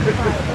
Pardon?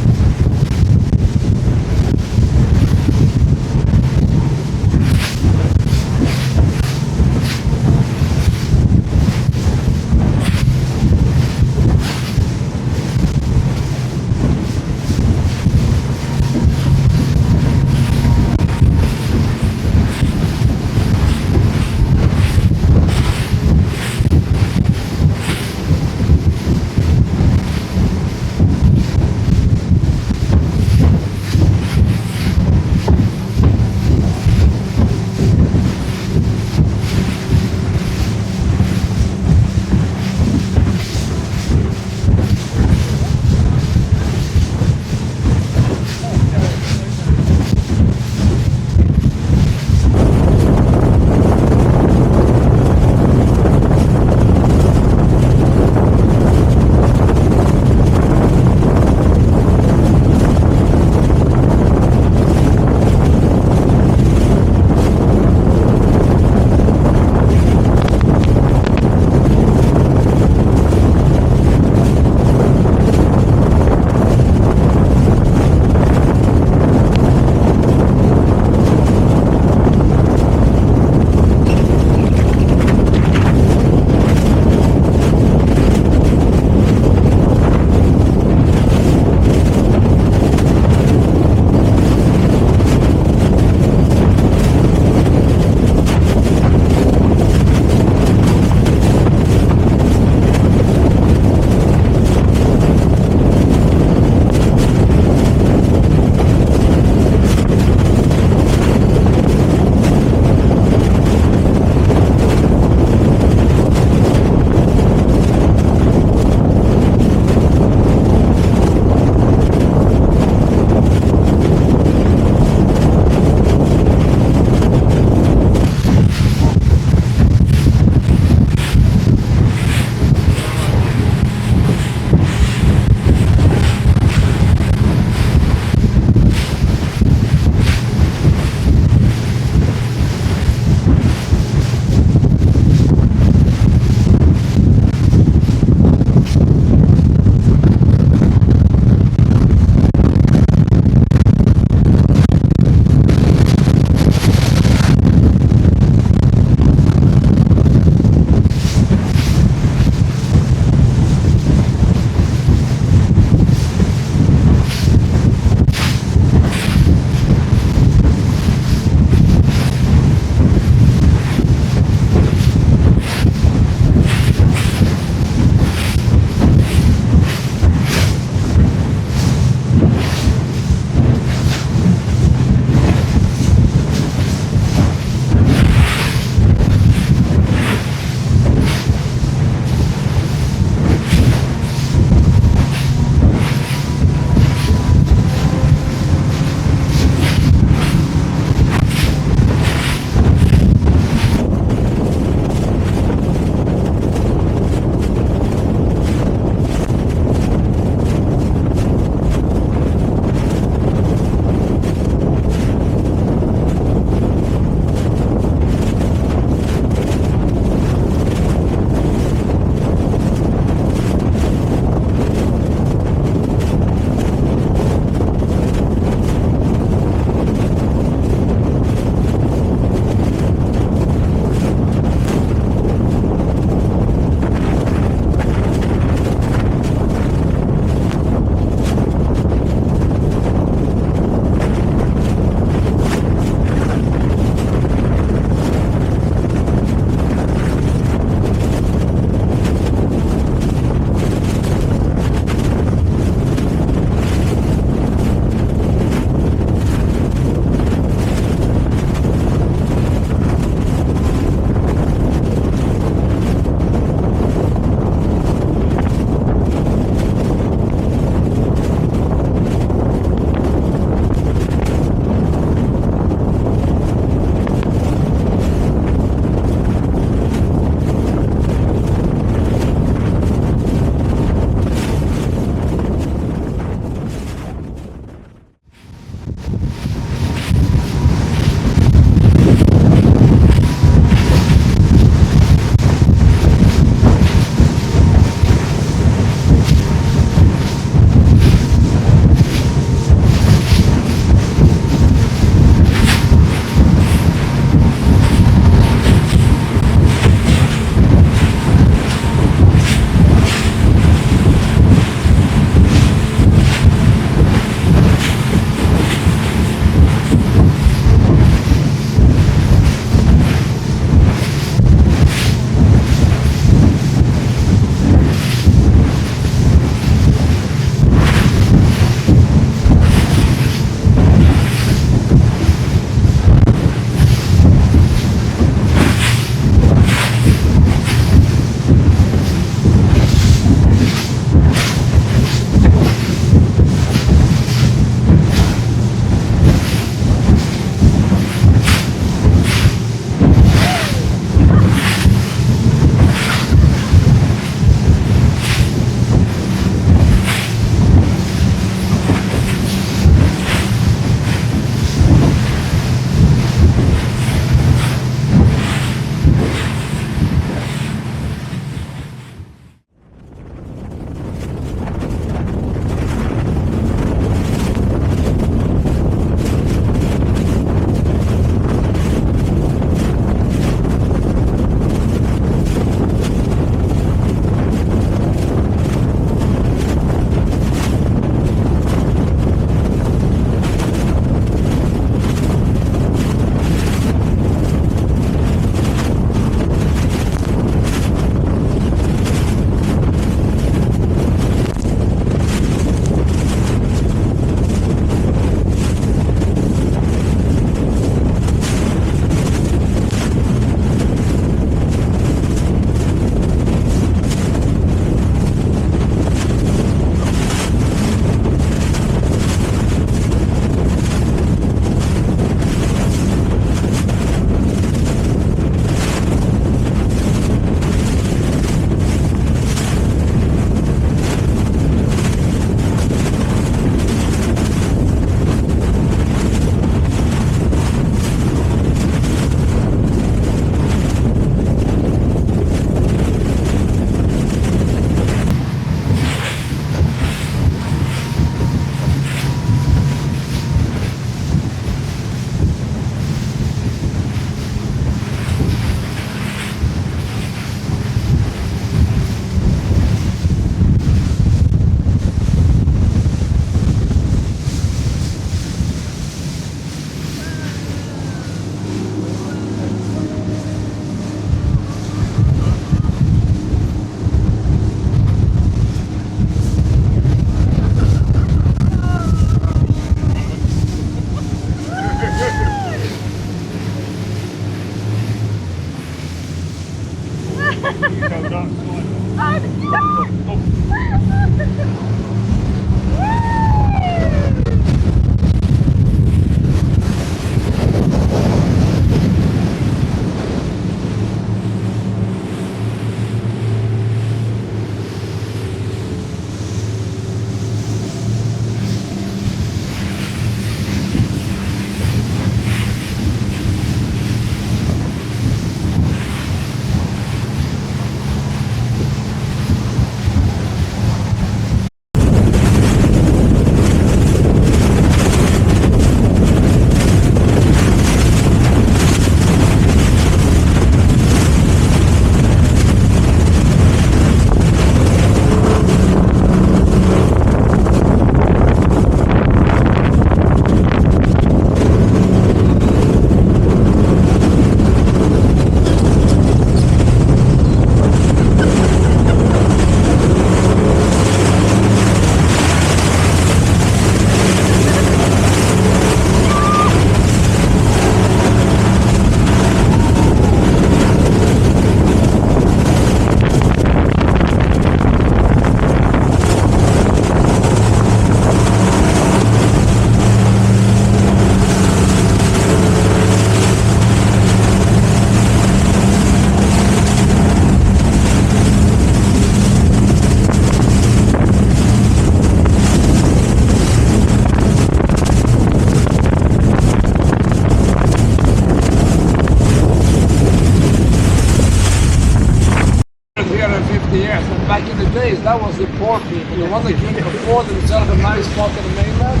that was the poor people. The ones that couldn't afford themselves a nice spot on the mainland,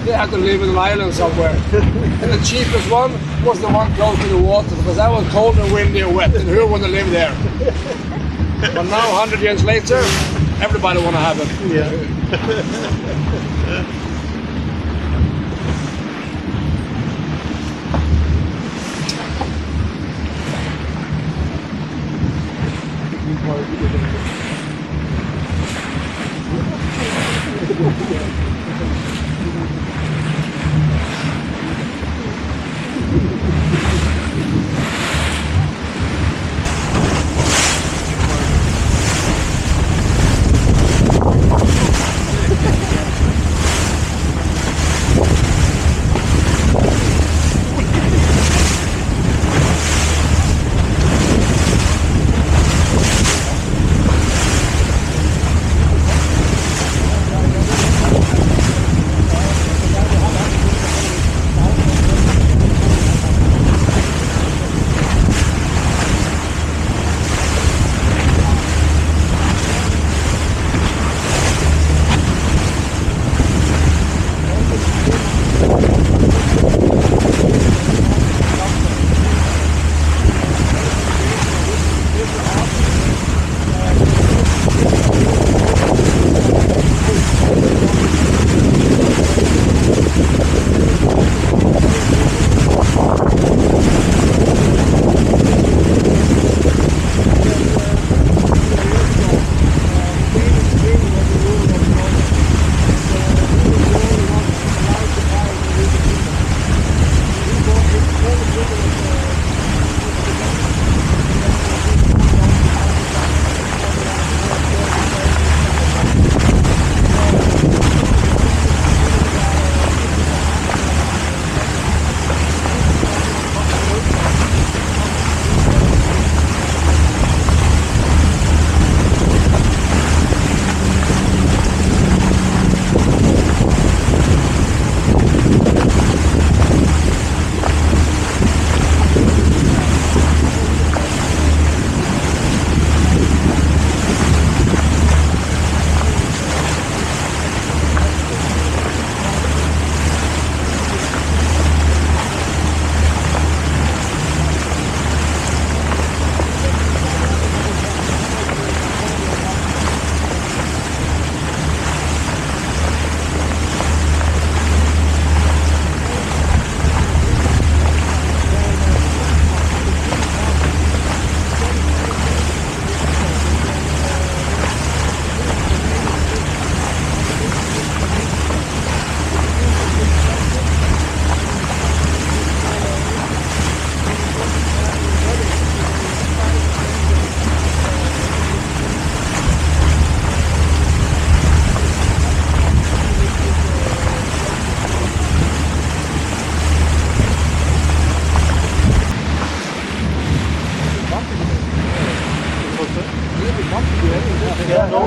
they had to live in an island somewhere. And the cheapest one was the one close to the water, because that was cold and windy and wet, and who wanted to live there? But now, 100 years later, everybody want to have it. Yeah.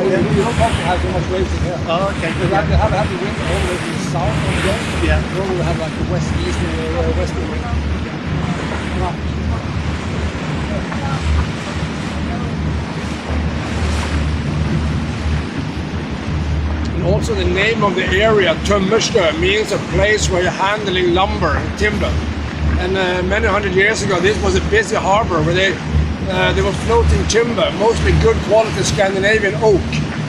You don't have to have so much racing here. Oh, okay. You have to have the wind all the way to the south of the game. Yeah. Then we have like the west-east and western wind. And also the name of the area, Tømmerstø, means a place where you're handling lumber and timber. And many hundred years ago, this was a busy harbor where they were floating timber, mostly good quality Scandinavian oak,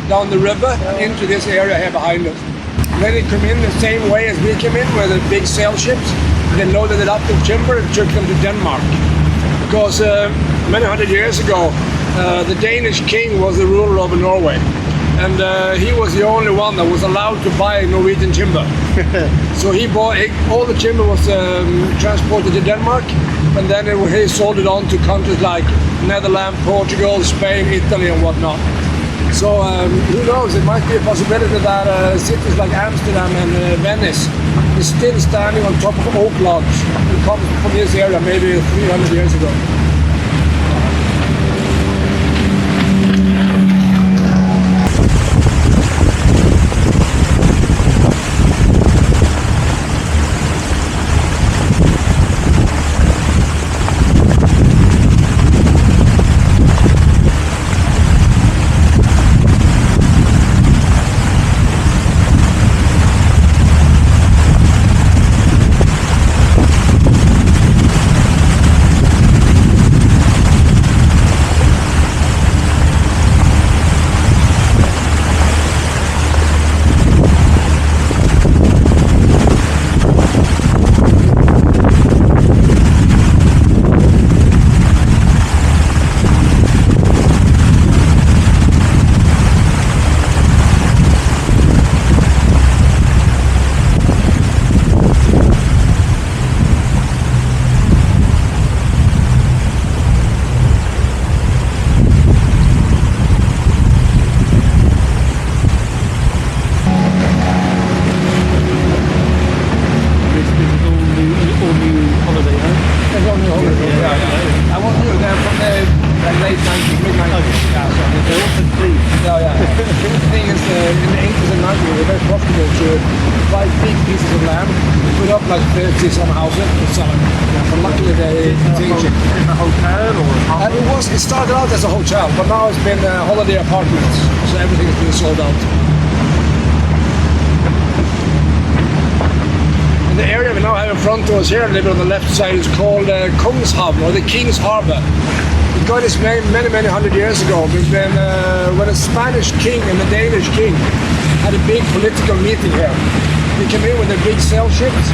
down the river into this area here behind us. And then it came in the same way as we came in, with the big sail ships. They loaded it up with timber and took them to Denmark. Because many hundred years ago, the Danish king was the ruler of Norway. And he was the only one that was allowed to buy Norwegian timber. So he bought, all the timber was transported to Denmark, and then he sold it on to countries like Netherlands, Portugal, Spain, Italy and whatnot. So who knows, it might be a possibility that cities like Amsterdam and Venice is still standing on top of oak logs and comes from this area maybe 300 years ago. quite big pieces of land. We put up like 30 some houses to sell them. But luckily they changed it. In a hotel or? It started out as a hotel, but now it's been holiday apartments. So everything has been sold out. The area we now have in front of us here, a little bit on the left side, is called Kungshavn, or the King's Harbor. It got its name many, many hundred years ago, when a Spanish king and a Danish king had a big political meeting here. They came in with their big sail ships.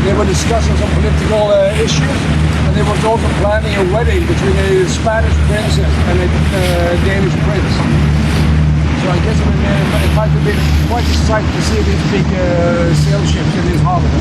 They were discussing some political issues, and they were also planning a wedding between a Spanish princess and a Danish prince. So I guess it might have been quite a sight to see these big sail ships in this harbor.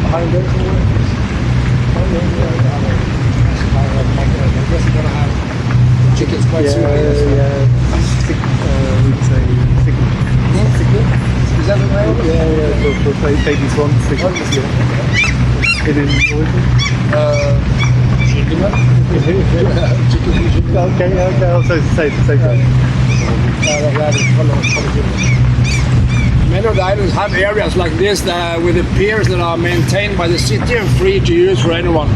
behind it. I guess you're gonna have chickens quite soon. We'd say sickle. Is that the way? Yeah, for baby swans, sickle. Oh, yes. It is Norwegian. chicken up. Chicken fishing. Okay, also safe. Many of the islands have areas like this with the piers that are maintained by the city and free to use for anyone.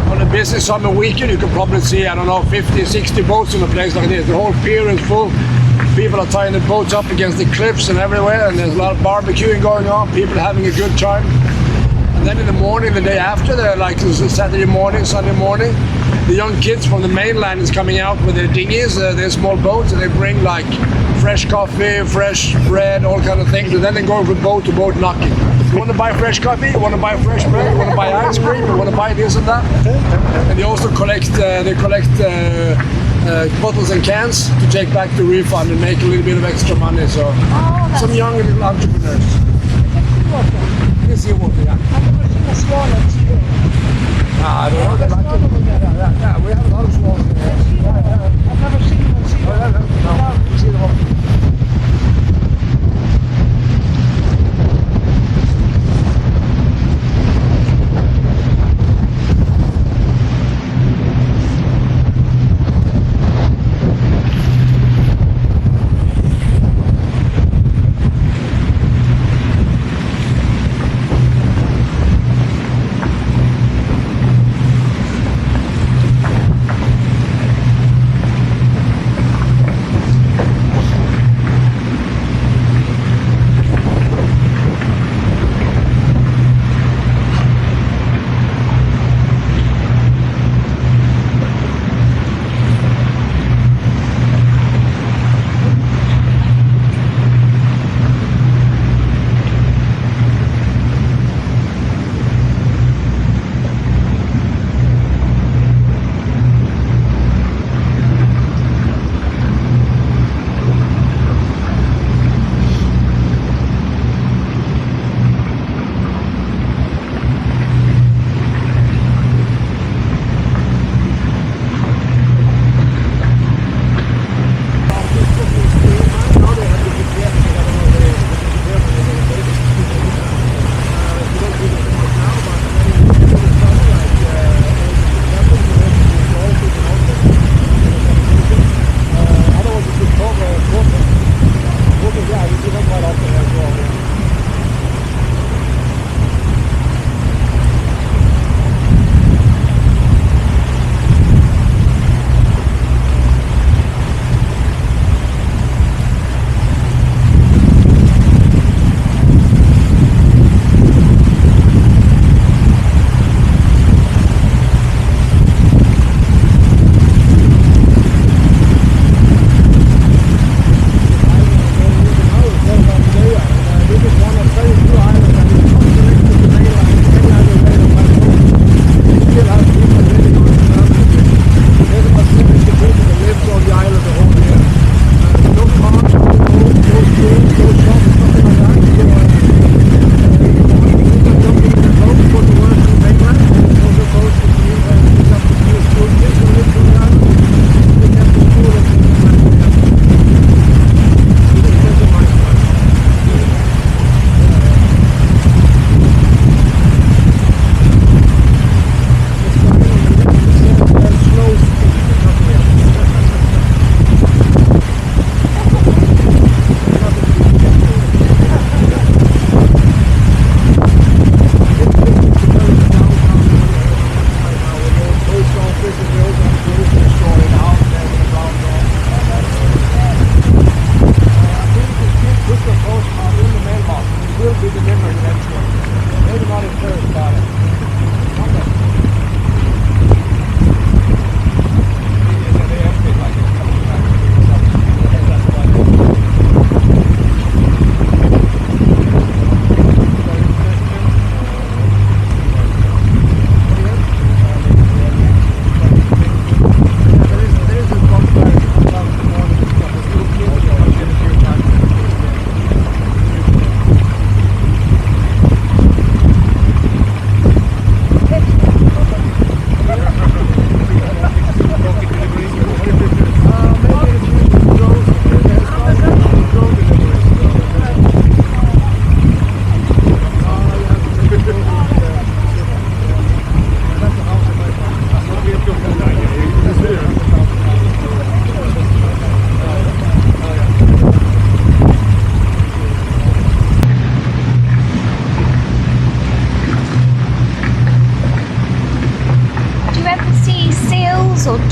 On a busy summer weekend, you can probably see, I don't know, 50, 60 boats in a place like this. The whole pier is full. People are tying the boats up against the cliffs and everywhere, and there's a lot of barbecuing going on, people having a good time. And then in the morning, the day after, like Saturday morning, Sunday morning, the young kids from the mainland is coming out with their dinghies, their small boats, and they bring like fresh coffee, fresh bread, all kind of things, and then they go from boat to boat knocking. You want to buy fresh coffee? You want to buy fresh bread? You want to buy ice cream? You want to buy this and that? And they also collect bottles and cans to take back to refund and make a little bit of extra money. So some young little entrepreneurs. This is water, yeah. I don't know. Yeah, we have a lot of swans in here. I've never seen one see one. No, see them all.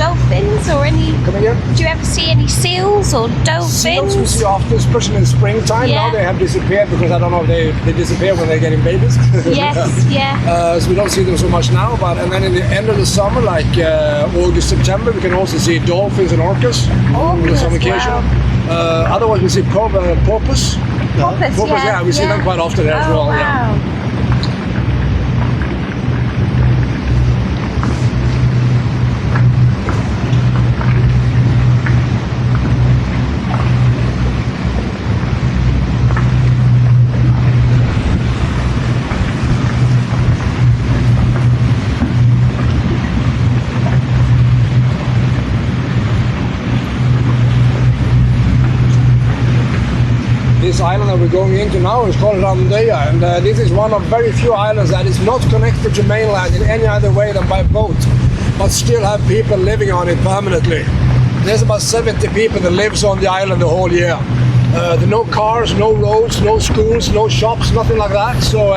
dolphins or any? Come again? Do you ever see any seals or dolphins? Seals we see often, especially in springtime. Yeah. Now they have disappeared because I don't know if they disappear when they're getting babies. Yes, yeah. So we don't see them so much now, and then in the end of the summer, like August, September, we can also see dolphins and orcas on some occasion. Wow. Otherwise, we see porpoise. Porpoise, Yeah, we see them quite often there as well. Wow. Yeah. This island that we're going into now is called Randeya, and this is one of very few islands that is not connected to mainland in any other way than by boat, but still have people living on it permanently. There's about 70 people that lives on the island the whole year. There are no cars, no roads, no schools, no shops, nothing like that. So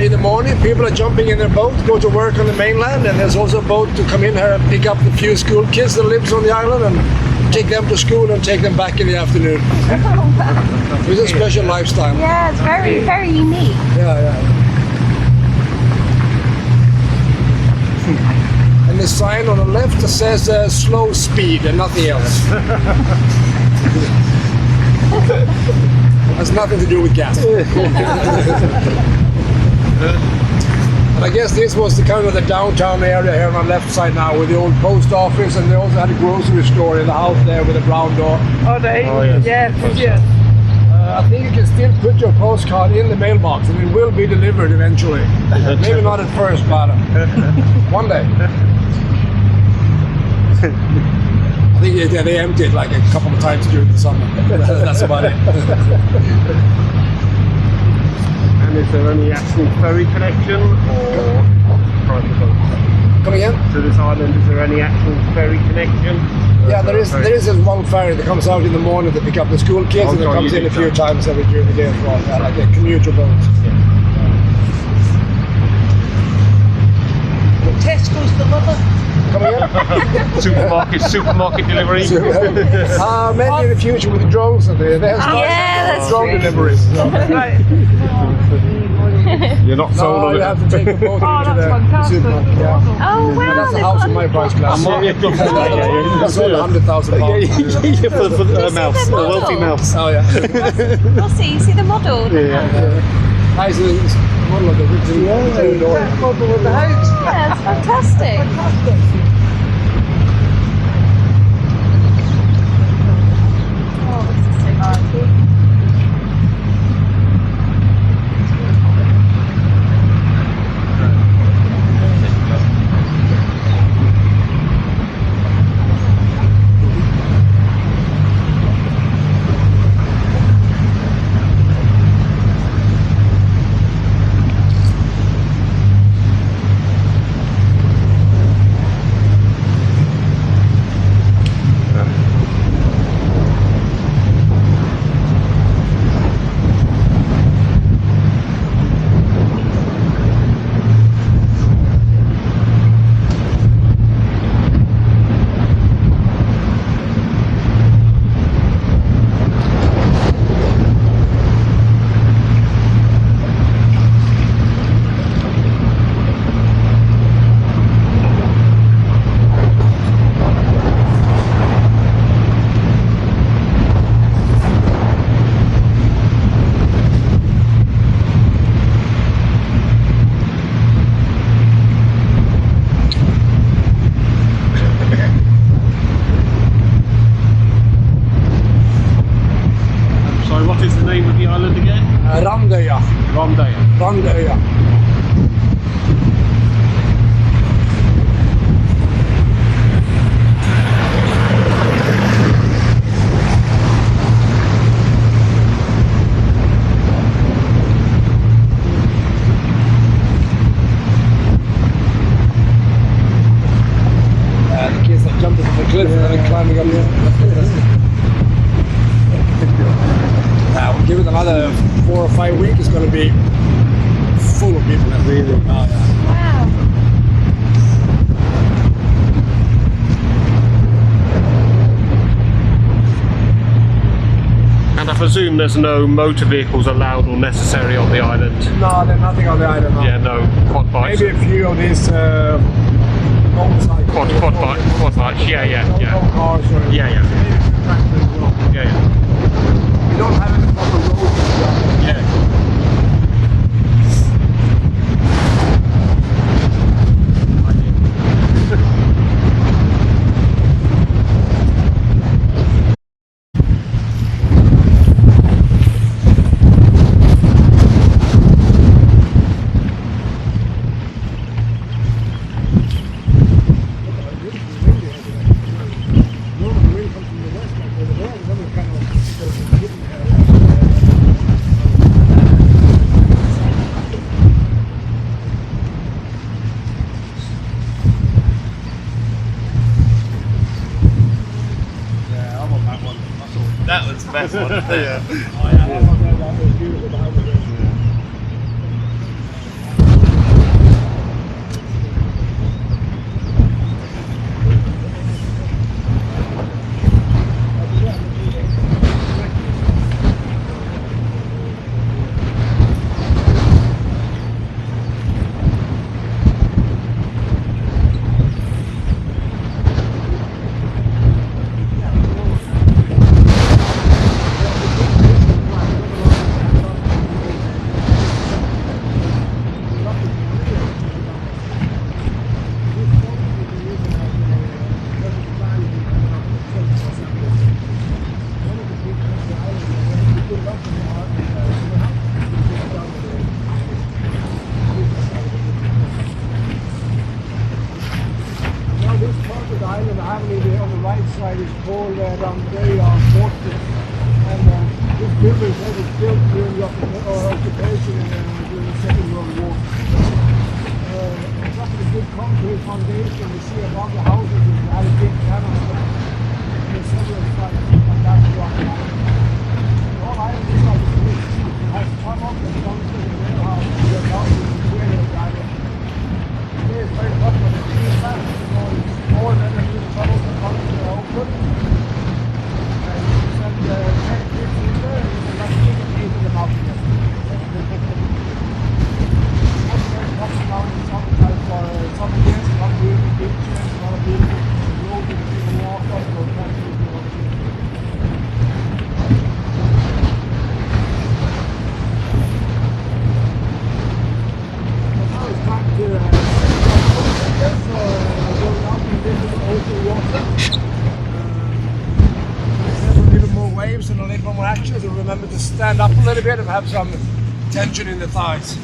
in the morning, people are jumping in their boat, go to work on the mainland, and there's also a boat to come in here and pick up the few school kids that lives on the island and take them to school and take them back in the afternoon. It's a special lifestyle. Yeah, it's very, very unique. Yeah. And the sign on the left says slow speed and nothing else. Has nothing to do with gas. And I guess this was the kind of the downtown area here on the left side now with the old post office, and they also had a grocery store in the house there with a brown door. Oh, they? Oh, yes. Yeah. I think you can still put your postcard in the mailbox and it will be delivered eventually. Maybe not at first, but one day. I think they empty it like a couple of times during the summer. That's about it. And is there any actual ferry connection or private boat? Come again? To this island, is there any actual ferry connection? Yeah, there is one ferry that comes out in the morning to pick up the school kids, and it comes in a few times during the day as well. Yeah, like a commuter boat. Tesco's the mother. Come again? Supermarket delivery. Maybe in the future with the drones and they have that's drone true. deliveries. So. Right. You're not sold No, on you it. have to take the boat Oh, into that's the fantastic. supermarket. Yeah. Oh wow, And that's the they've house got in my price class. That's only £100,000. For the mouse, a wealthy mouse. Oh yeah. We'll see. You see the model. Nice model of the original. That model of the house. Yeah, it's fantastic. Oh, this is so nice. Randeya. Randeya. The kids that jumped off the cliff and then climbing up here. We'll give it another 4 or 5 weeks. It's going to be full of people. Really? Oh, yeah. Wow. presume there's no motor vehicles allowed or necessary on the island. No, there's nothing on the island. No. Yeah, no quad bikes. Maybe a few of these motorcycles. Quad bikes. Yeah. No cars or Yeah. maybe a few tractors as well. Yeah. We don't have any proper roads. Yeah. That was the best one. Yeah. Island Avenue on the right side is called Randeya Fortress, and this building was built during the occupation during the Second World War. It's got a good concrete foundation. You see above the houses is a big cannon. There's several sites on that rock. All island is like this. It has come up and gone to the warehouse to the houses and clear the island. It is very popular. It's more than a few troubles that come to the open. And you send 10 kids in there and you can keep them out here. It's very popular in summertime for summer years. A lot of beautiful beaches, a lot of beautiful roads that people walk up or can't do what you do. Now it's time to going out and visit the open water. Have a little more waves and a little more action, so remember to stand up a little bit and have some tension in the thighs.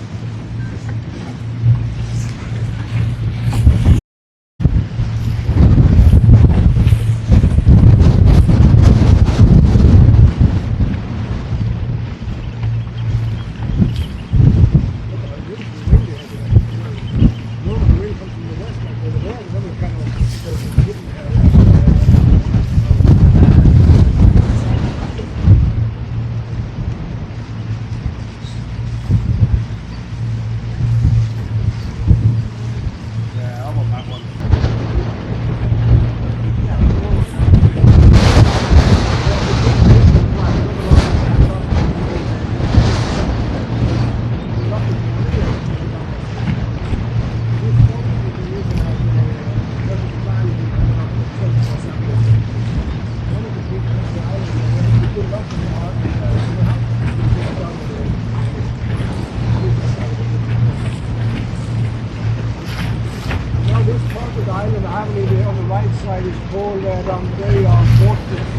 Island Avenue on the right side is called Randeya Fortress,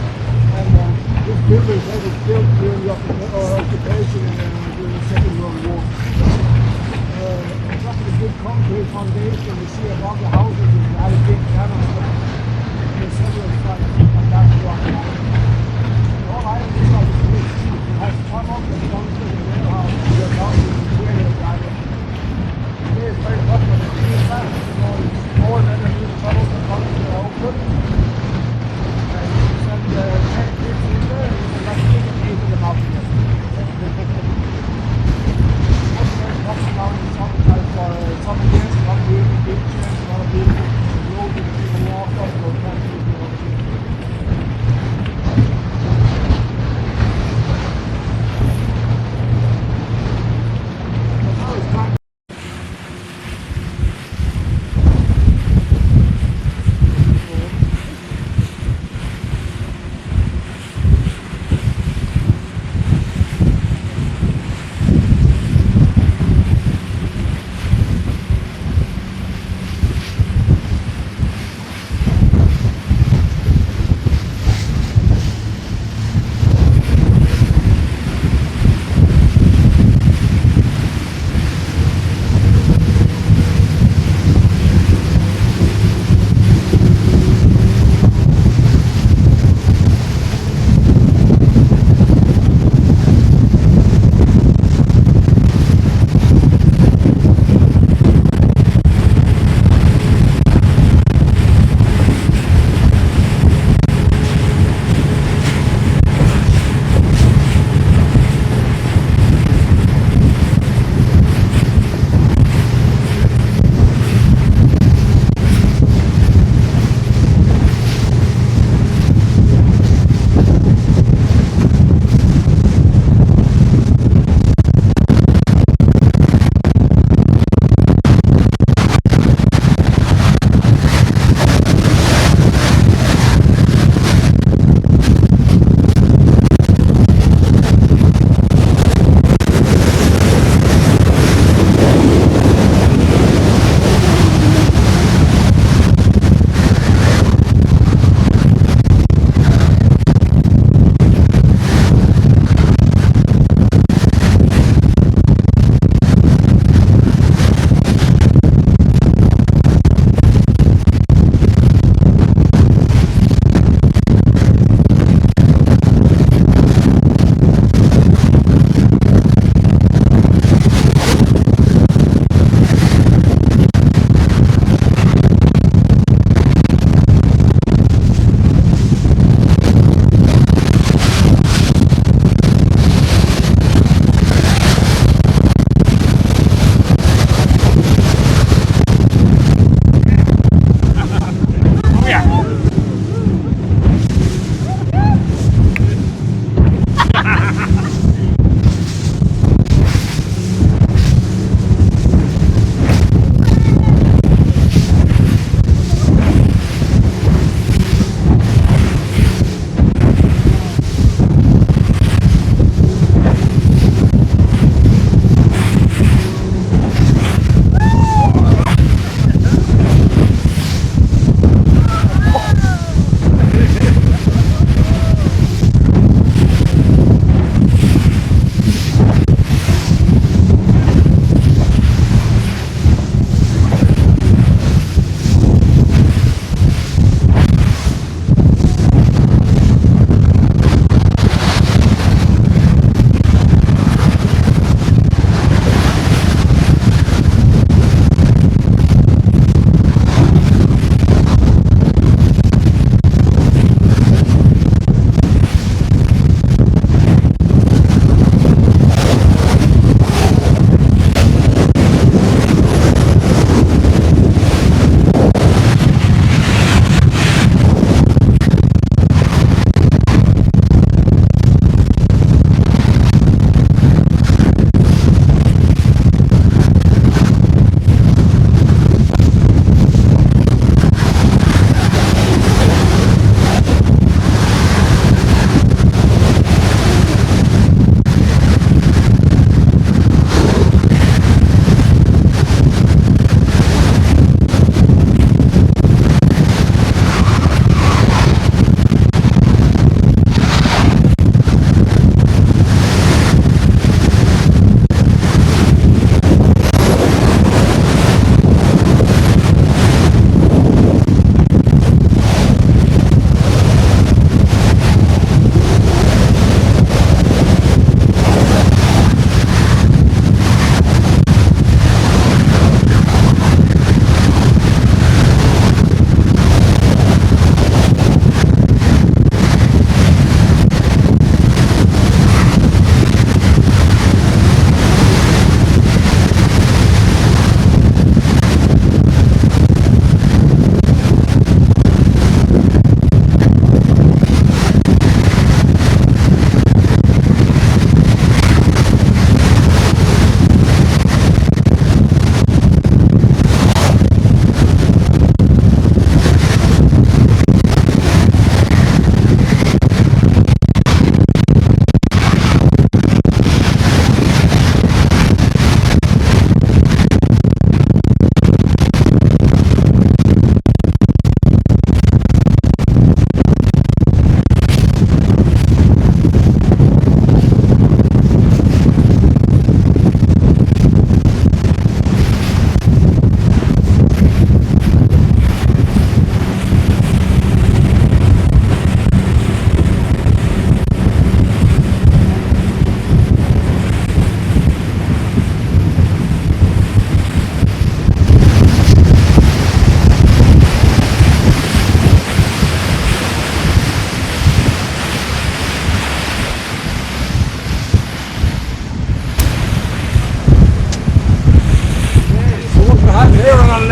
and this building was built during the occupation during the Second World War. It's got a good concrete foundation. You see above the houses is a big cannon. There's several sites on that rock. All island is like this. It has come up and gone to the warehouse to the houses and clear the island. It is very popular. It's more than a few troubles that come to the open. And you send 10 kids in there and you can keep them out here. It's very popular in summertime for summer years. A lot of beautiful beaches, a lot of beautiful roads that people walk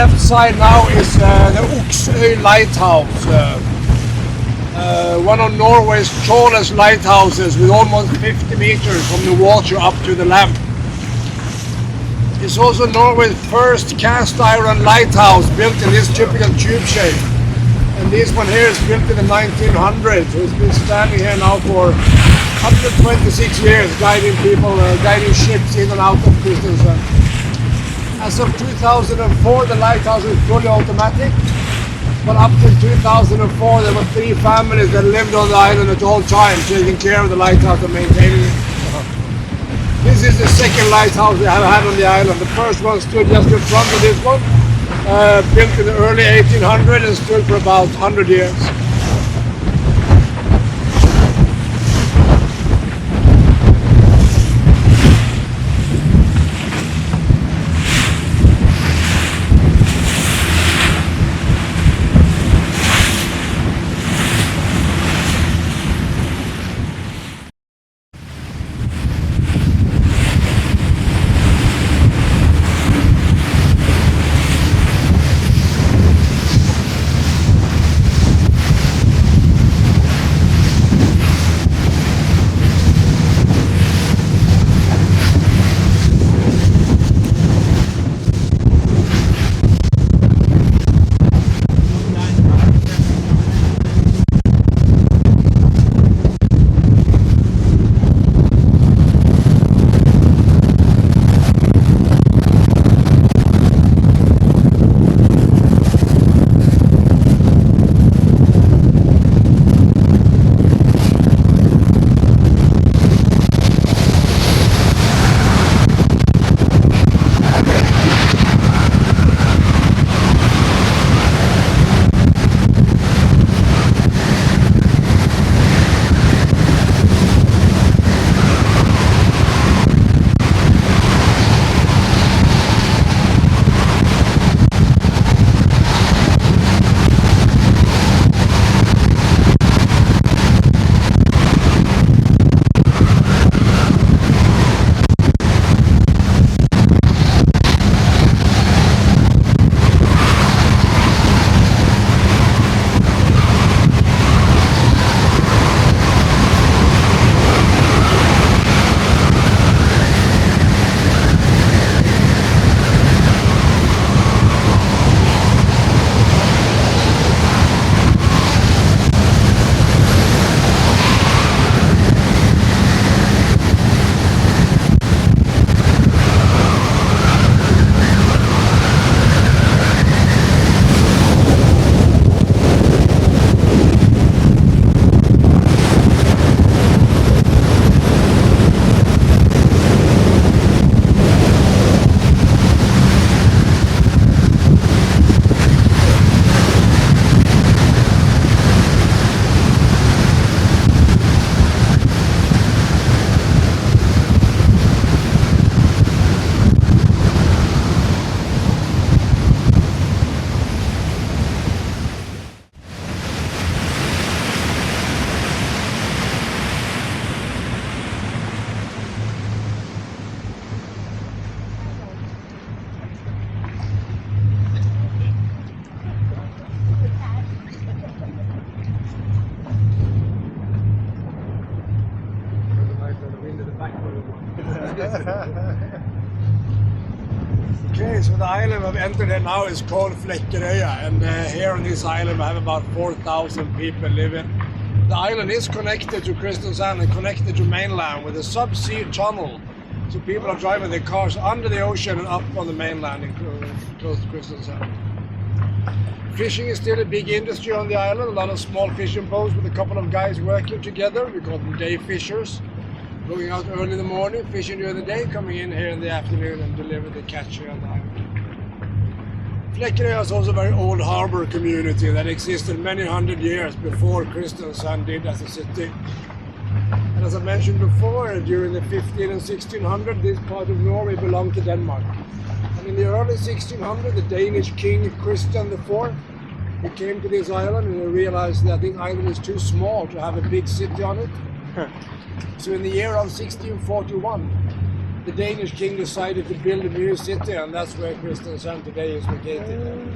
left side now is the Oksøy Lighthouse, one of Norway's tallest lighthouses with almost 50 meters from the water up to the land. It's also Norway's first cast iron lighthouse built in this typical tube shape. And this one here is built in the 1900s. It's been standing here now for 126 years, guiding people, guiding ships in and out of Kristiansand. As of 2004, the lighthouse is fully automatic. But up till 2004, there were 3 families that lived on the island at all times, taking care of the lighthouse and maintaining it. This is the second lighthouse we have had on the island. The first one stood just in front of this one, built in the early 1800s and stood for about 100 years. Okay, so the island we've entered here now is called Flekkerøya, and here on this island we have about 4,000 people living. The island is connected to Kristiansand and connected to mainland with a subsea tunnel. So people are driving their cars under the ocean and up on the mainland close to Kristiansand. Fishing is still a big industry on the island, a lot of small fishing boats with a couple of guys working together. We call them day fishers. Going out early in the morning, fishing during the day, coming in here in the afternoon and deliver the catch here on the island. Flekkerøya is also a very old harbour community that existed many hundred years before Kristiansand did as a city. And as I mentioned before, during the 1500 and 1600, this part of Norway belonged to Denmark. And in the early 1600, the Danish king Kristian IV, he came to this island and he realized that this island is too small to have a big city on it. So in the year of 1641, the Danish king decided to build a new city, and that's where Kristiansand today is located.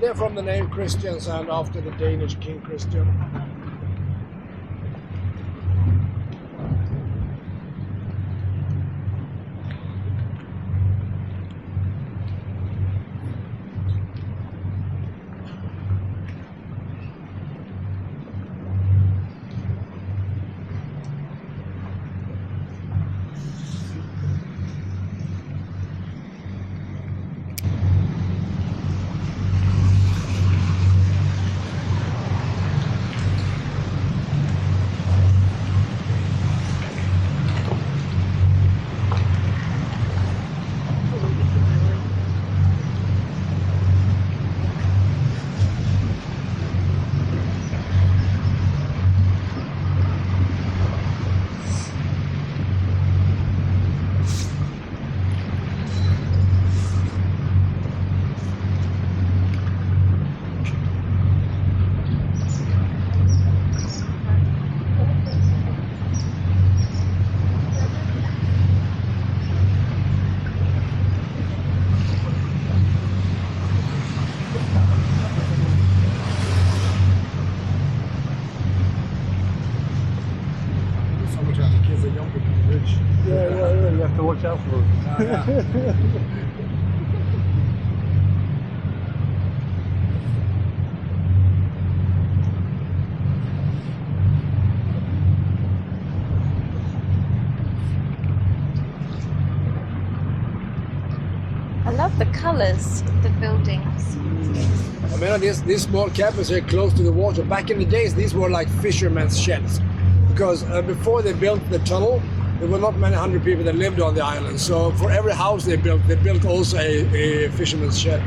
They're from the name Kristiansand after the Danish king Christian. Yeah, you have to watch out for them. I love the colours of the buildings. I mean, these small cabins here close to the water. Back in the days, these were like fishermen's sheds, because before they built the tunnel, there were not many hundred people that lived on the island. So for every house they built also a fisherman's shed.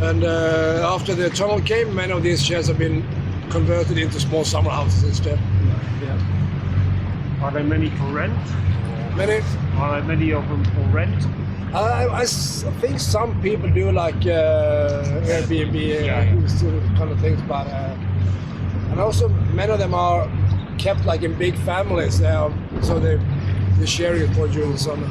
And after the tunnel came, many of these sheds have been converted into small summer houses instead. Are there many for rent? Many? Are there many of them for rent? I think some people do like Airbnb kind of things, but and also many of them are kept like in big families, so they share it for during the summer.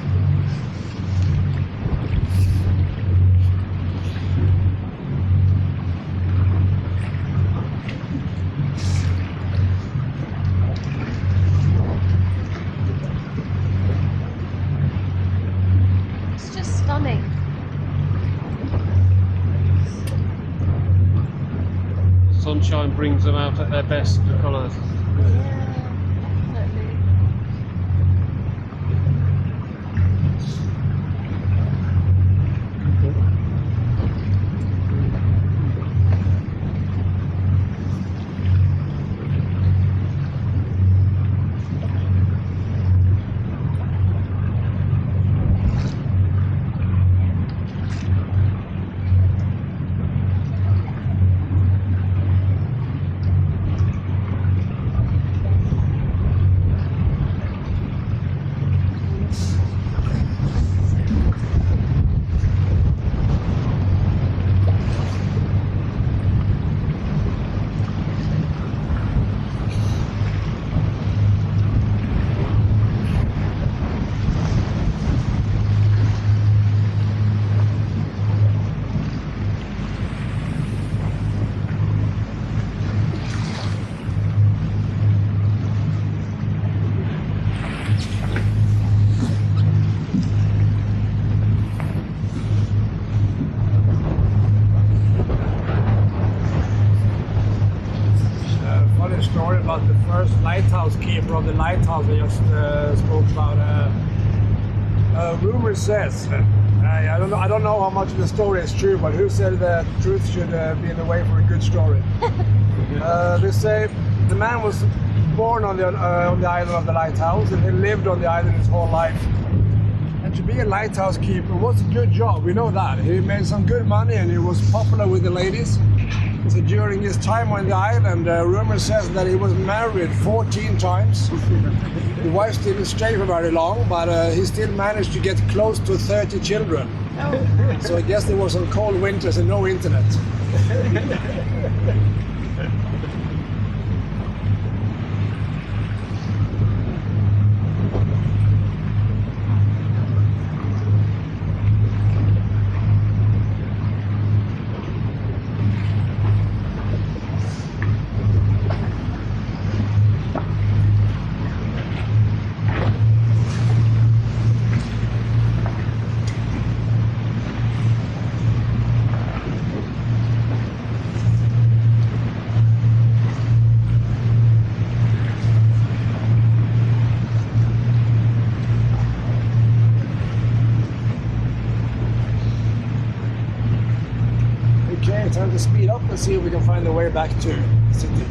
It's just stunning. Sunshine brings them out at their best, the colours. Yeah, definitely. Story about the first lighthouse keeper of the lighthouse I just spoke about. Rumor says, I don't know how much of the story is true, but who said that truth should be in the way for a good story? They say the man was born on the island of the lighthouse, and he lived on the island his whole life. And to be a lighthouse keeper was a good job, we know that. He made some good money and he was popular with the ladies. So during his time on the island, rumor says that he was married 14 times. The wife didn't stay for very long, but he still managed to get close to 30 children. Oh. So I guess there were some cold winters and no internet. time to speed up and see if we can find a way back to the city.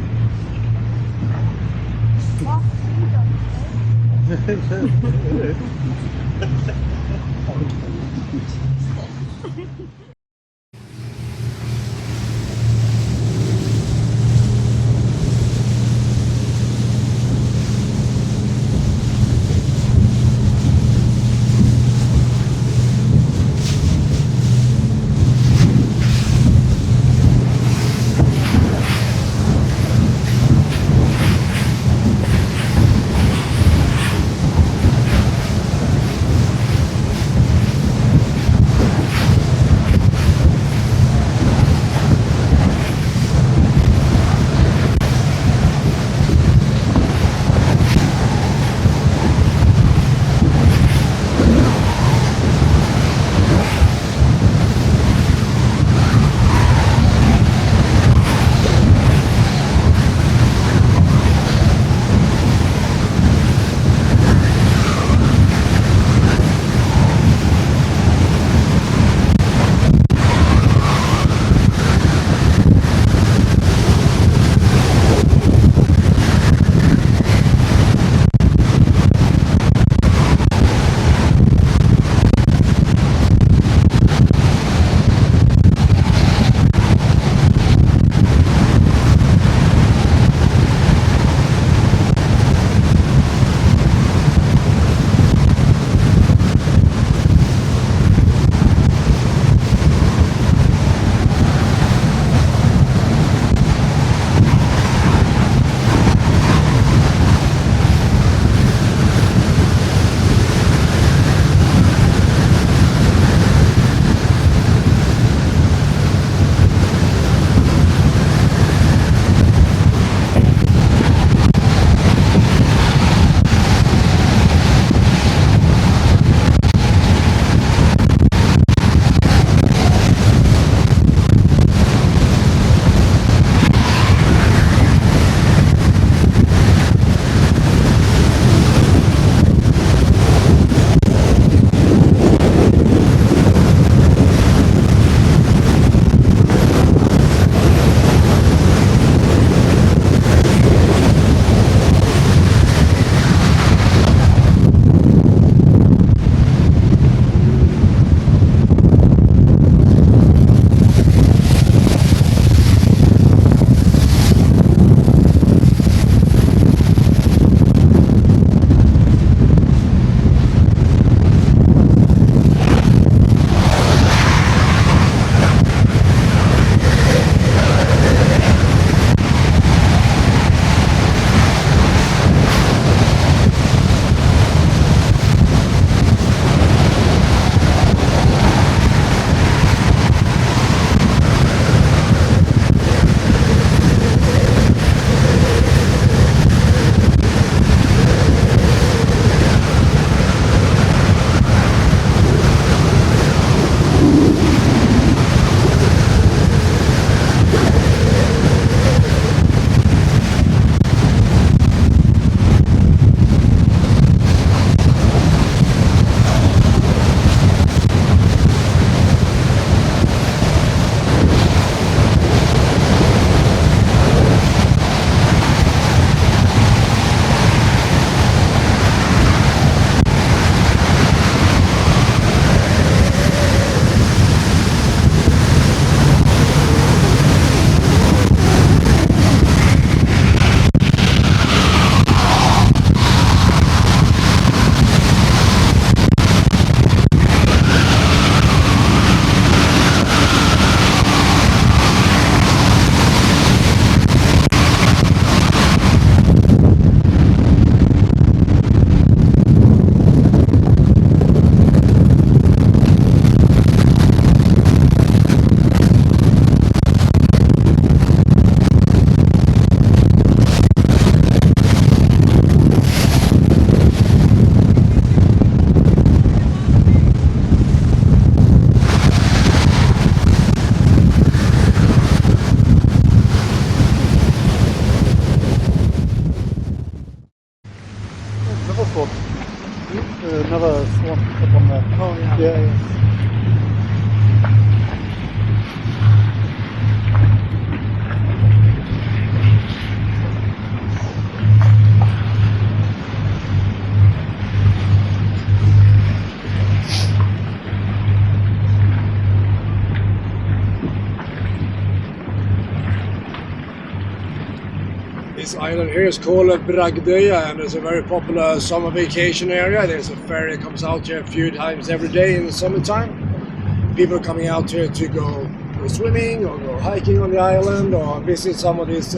This island here is called Bragdøya, and it's a very popular summer vacation area. There's a ferry that comes out here a few times every day in the summertime. People are coming out here to go swimming or go hiking on the island or visit some of these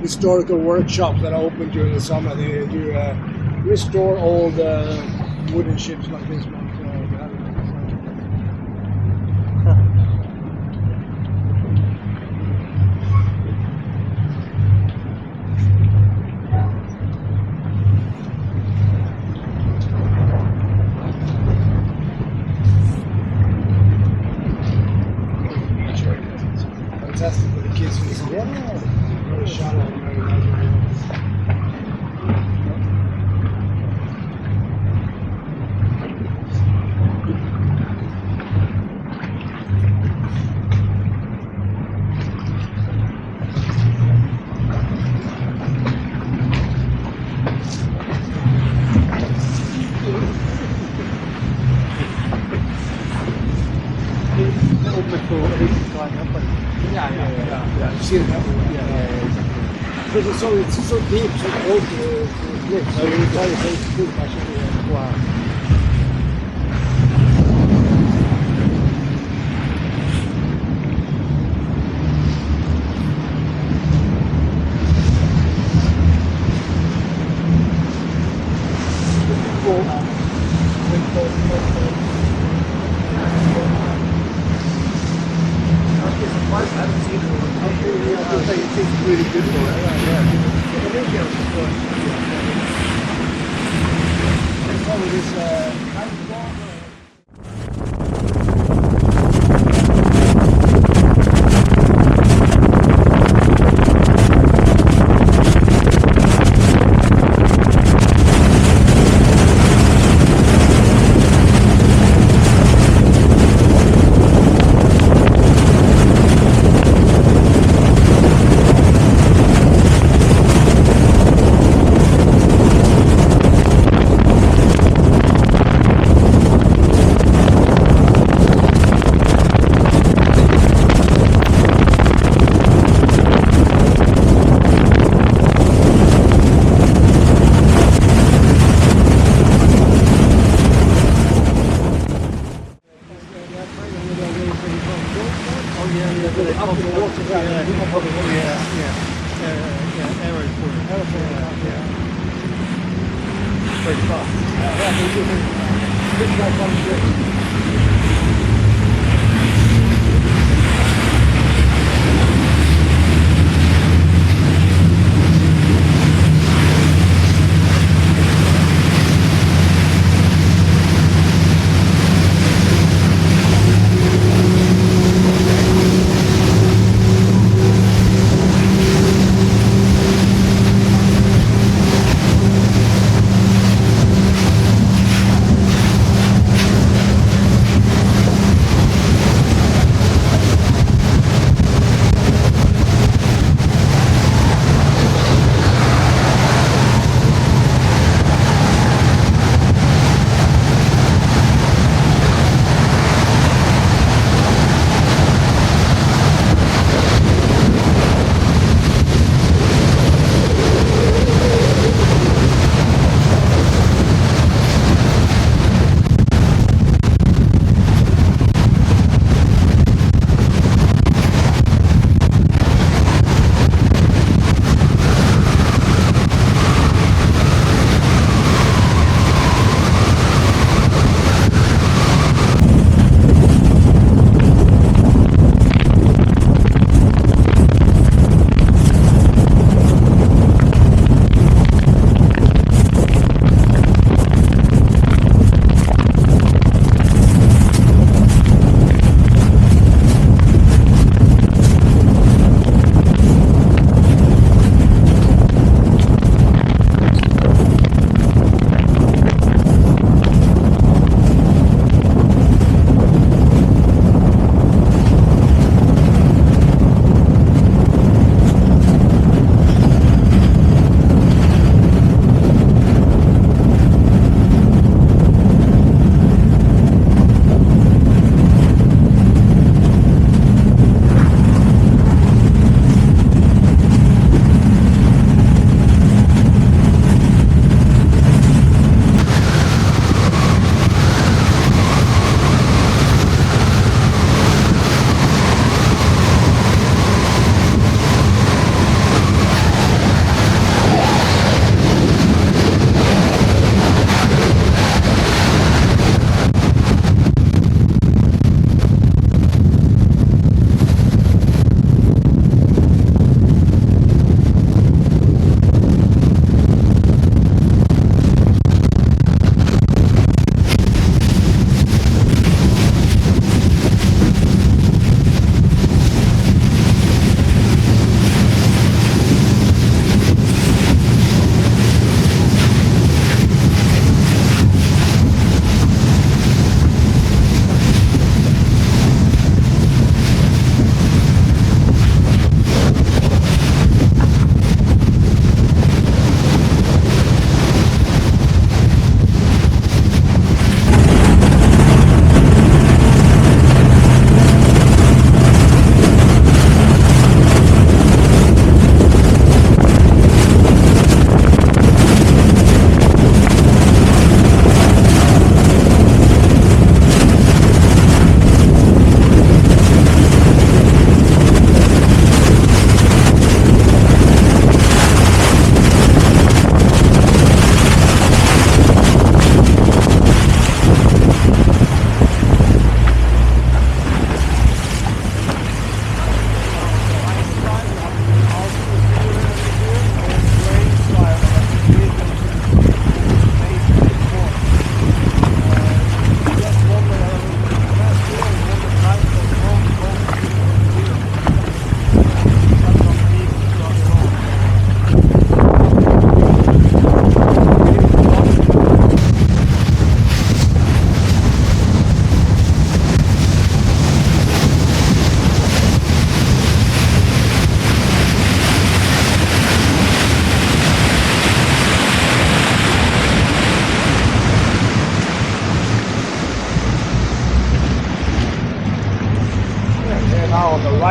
historical workshops that are open during the summer. They do restore old wooden ships like this one. Fantastic for the kids who listen. Very shallow and very nice. Yeah. You've seen it everywhere. Yeah. Because it's so deep, so old cliff, so you try to take food actually. Wow. Really good for it.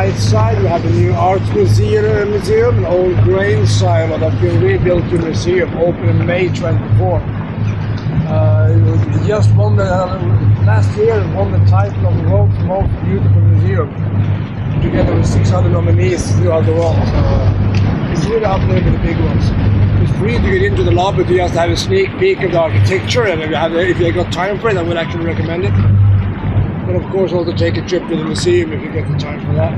right side, we have the new Arts Museum, an old grain silo that's been rebuilt to a museum, opened in May 24. We just won last year, won the title of the world's most beautiful museum, together with 600 nominees throughout the world. So it's really up there with the big ones. It's free to get into the lobby to just have a sneak peek of the architecture, and if you got time for it, I would actually recommend it. But of course also take a trip to the museum if you get the time for that.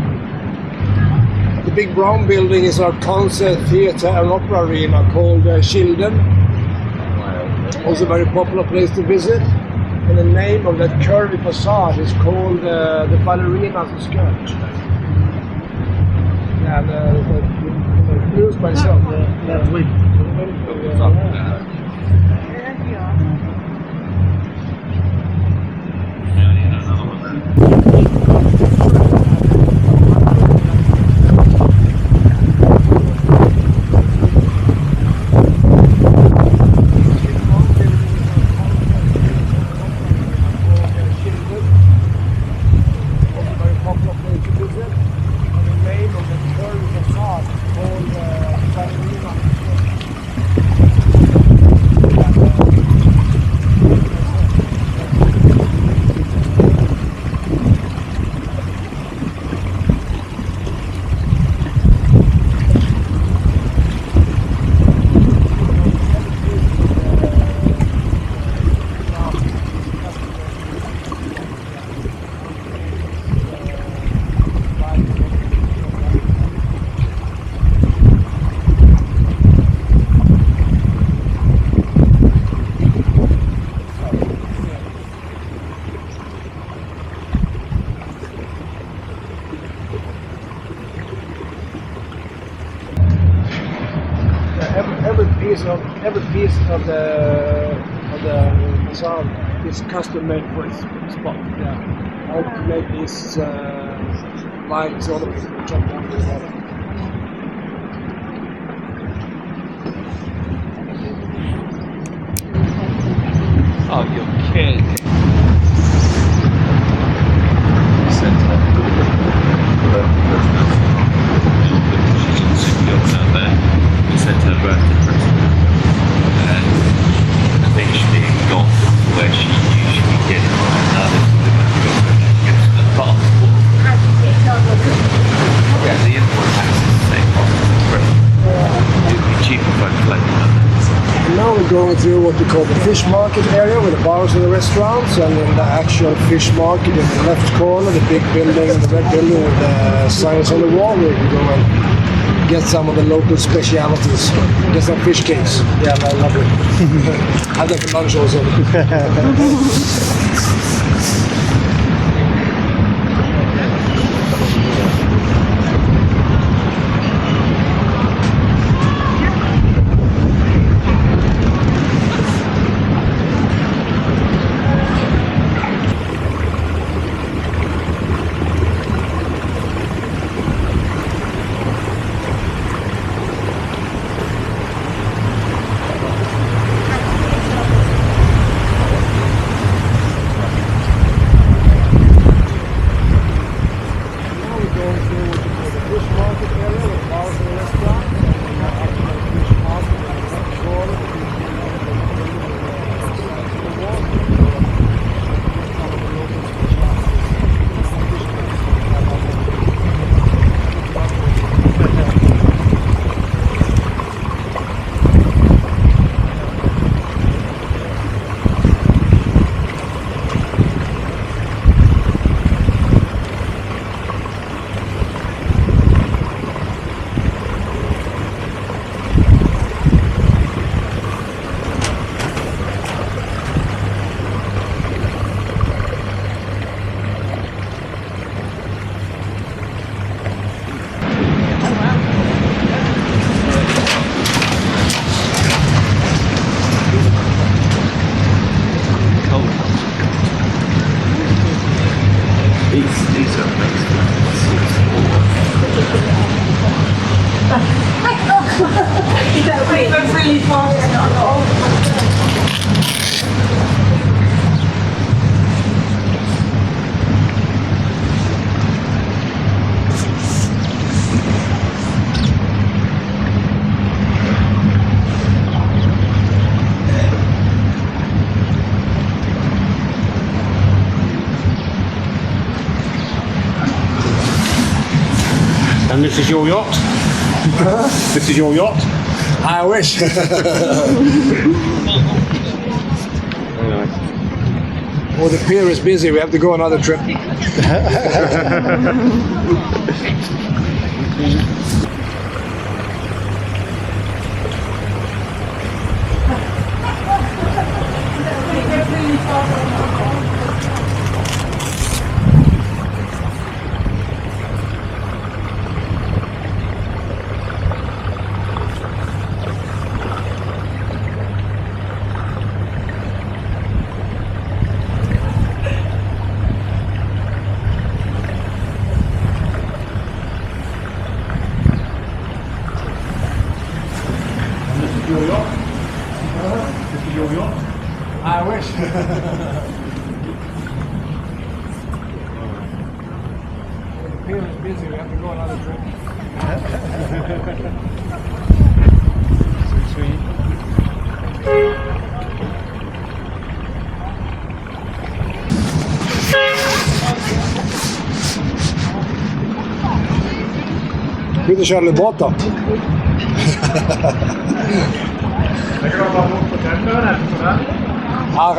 The big brown building is our concert theatre and opera arena called Kilden. Also a very popular place to visit. And the name of that curvy facade is called the Ballerina's Skirt. Yeah, the blues by itself. That's weak. Every piece of the facade is custom made for its spot. Yeah, how to make these lines all the way from the top down to the bottom. Oh, you're kidding. Sent her birthday present, and I think she got where she usually gets another passport. Yeah, the import tax is the same passport. It would be cheaper if I collected them. And now we're going through what we call the fish market area with the bars and the restaurants, and in the actual fish market in the left corner, the big building, the red building with the signs on the wall, where you can go and get some of the local specialities. Get some fish cakes. Yeah, I love it. Have that for lunch also. And this is your yacht? This is your yacht? I wish. Very nice. Oh, the pier is busy. We have to go another trip. Your yacht? This is your yacht? I wish. The pier is busy. We have to go another trip. Vill du köra lite båt då? Jag kan bara mot på tänderna efter sådär. Ja,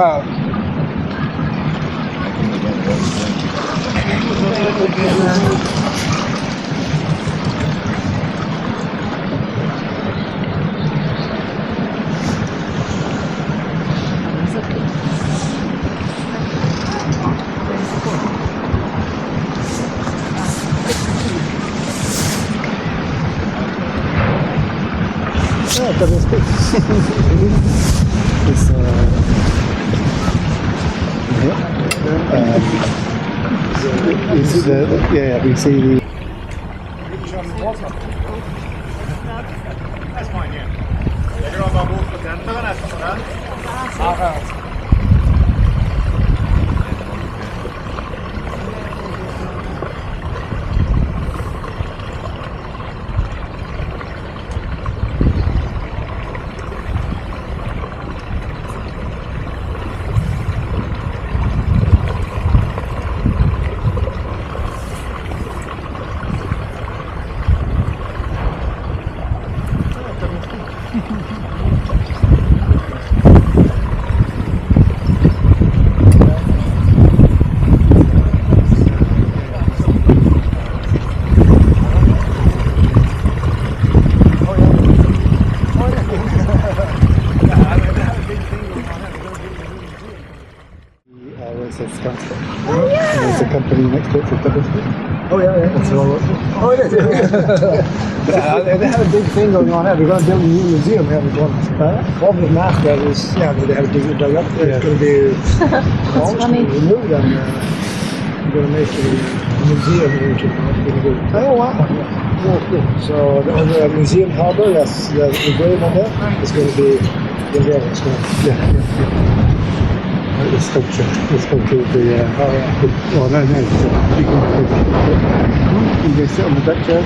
It's, it's yeah, we see the. That's fine, yeah. Jag kan bara mot på tänderna efter sådär. There's a company next to it for publicity. Oh yeah. That's all. Oh, it is. Yeah, they have a big thing going on here. They're going to build a new museum here in Kristiansand. Problem with math there is, yeah, they have to dug up there. It's going to be funny. removed and they're going to make a museum here in Kristiansand. Oh wow. Yeah. So on the museum harbor, that's the grave on there. It's going to be the rail. It's going to, Yeah. The sculpture. The sculpture of the. Oh no. You can sit on the deck chair.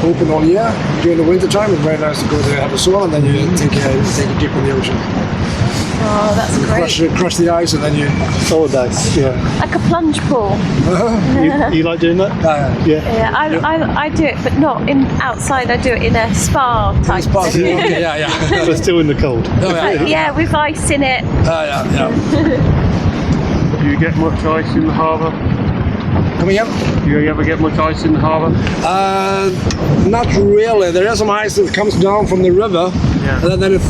open all year. During the winter time, it's very nice to go there, have a sauna, and then you take a dip in the ocean. Oh, that's great. Crush the ice, and then you. Oh, nice. Yeah. Like a plunge pool. You like doing that? Yeah. Yeah, I do it, but not in outside. I do it in a spa type. Spa, thing. okay, yeah. But still in the cold. Oh, yeah. Yeah, with ice in it. Yeah. Do you get much ice in the harbour? Coming up? Do you ever get much ice in the harbour? Not really. There is some ice that comes down from the river, and then it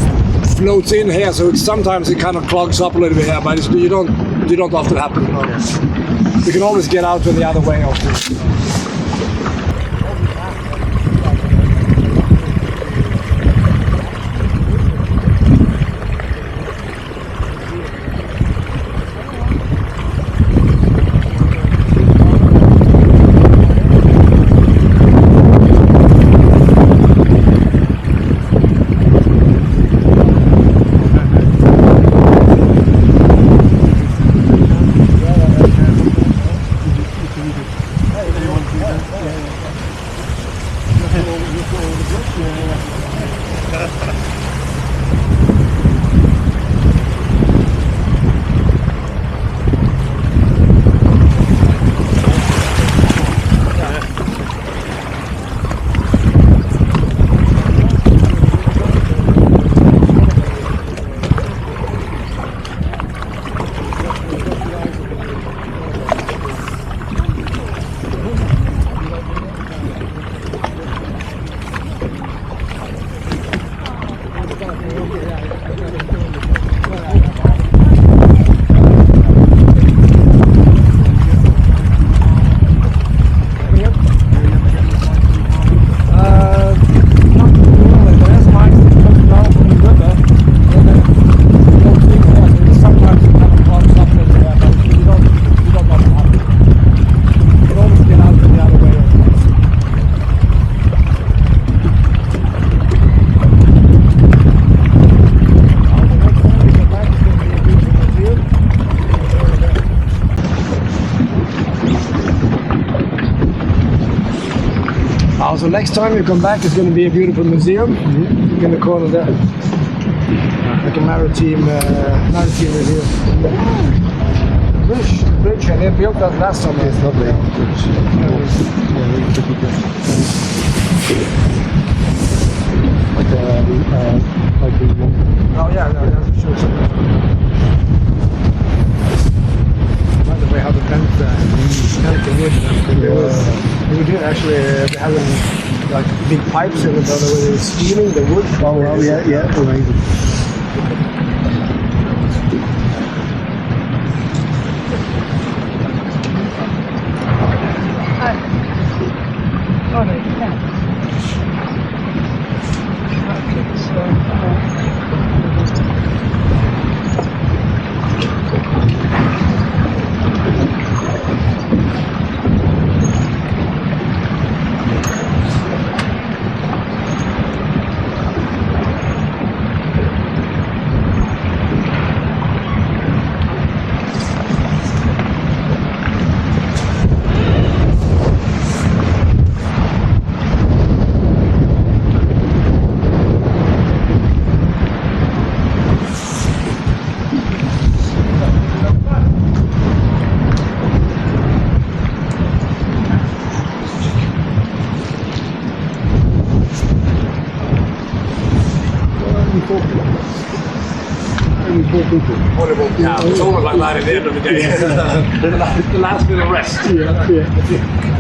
floats in here. So sometimes it kind of clogs up a little bit here, but you don't often happen. No. You can always get out to the other way often. So next time you come back, it's going to be a beautiful museum. We're going to call it that. Like a maritime museum. Bridge, and they built that last summer. It's lovely. Like Oh yeah, that's sure. By the way, how the fence the wood. We did actually having like big pipes in it, where they were steaming the wood. Oh yeah, amazing. Oh no, you can't. Yeah, it's almost like that at the end of the day. The last bit of rest. Yeah.